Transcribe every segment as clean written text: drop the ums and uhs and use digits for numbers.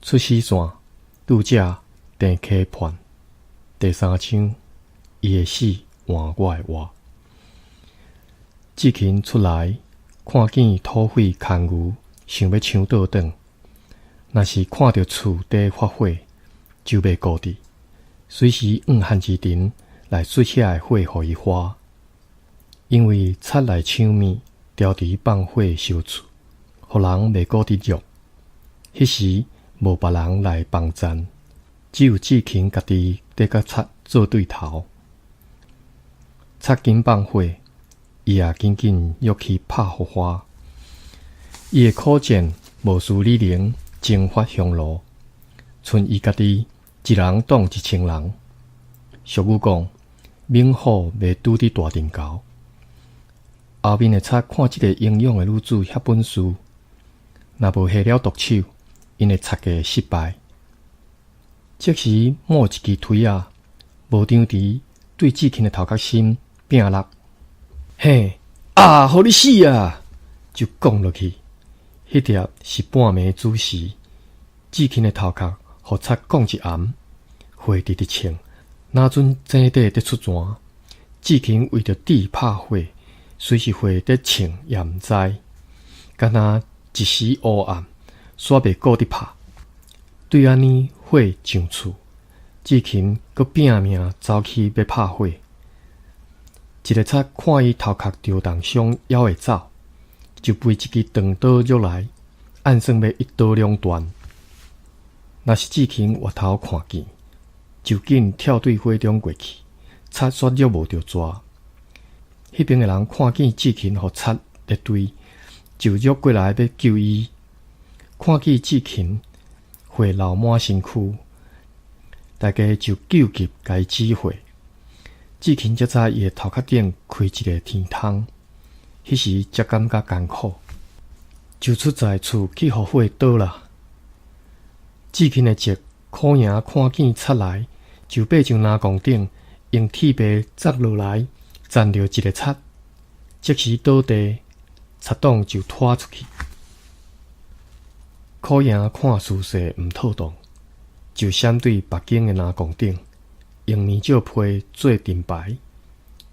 出死线拄-Tēⁿ Khe-phoàn第三章，伊的死换我的活。chì-khîn出来，看见土匪牵牛，想要抢倒转。若是看到厝底发火，就袂顾伫，随时往han-chî-tîn来出遐的火，互伊花。因为贼来抢物，调伫放火烧厝，互人袂顾伫肉。迄时无别人来帮战，只有chì-khîn家己伫甲贼做对头。贼紧放火，伊也紧紧约去拍火花。伊的苦战无输李陵征发hiong-lô，剩伊家己一人挡1000人。俗语讲，猛虎袂拄伫大阵高。后面的贼看即个英勇的女子遐本事，若无下了毒手，因会插个失败。这时摸一支推啊，无张持对chì-khîn的头壳心拼落，嘿啊，互你死啊！就讲落去。迄碟是半暝子时，chì-khîn的头壳互贼讲一暗，火直直呛，哪准井底得出泉。chì-khîn为着底拍火，随时火得呛也毋知，敢若一时黑暗，煞袂顾伫拍。对安尼火上厝，chì-khîn阁拼命走去要拍火。一个贼看伊头壳着重伤，还会走，就背一支长刀入来，按算要一刀两断。若是chì-khîn回头看见，就紧跳对火中过去，贼煞约无着抓。迄边的人看见chì-khîn互贼列队，就约过来要救伊。看见chì-khîn火流满身躯，大家就救急甲伊止火。chì-khîn才知伊的头壳顶开一个天窗，迄时才感觉艰苦，就出在厝去互火倒啦。chì-khîn的侄苦爷看见贼来，就爬上南宫顶，用铁耙砸落来，斩着一个贼。即时倒地，贼党就拖出去。苦爷看事势毋妥当，就闪对北京的南宫顶，用面罩被做阵牌，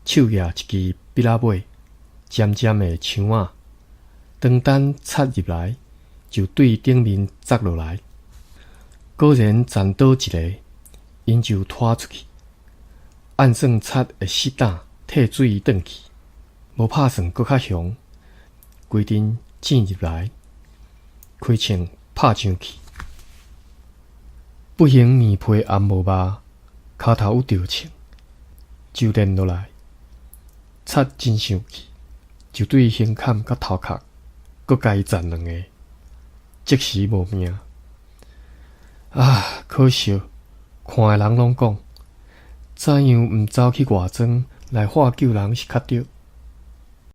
手举一支笔仔尾，尖尖的枪仔，当等贼入来，就对顶面砸落来。果然斩倒一个，因就拖出去。按算贼会失胆退水转去，无拍算搁较凶，规阵进入来，开枪拍上去。不幸面皮暗无肉，骹头有着枪，就连落来。贼真生气，就对胸坎甲头壳搁甲伊斩两个，即时无命。啊，可惜，看的人拢讲，怎样毋走去外庄来化救人是较对。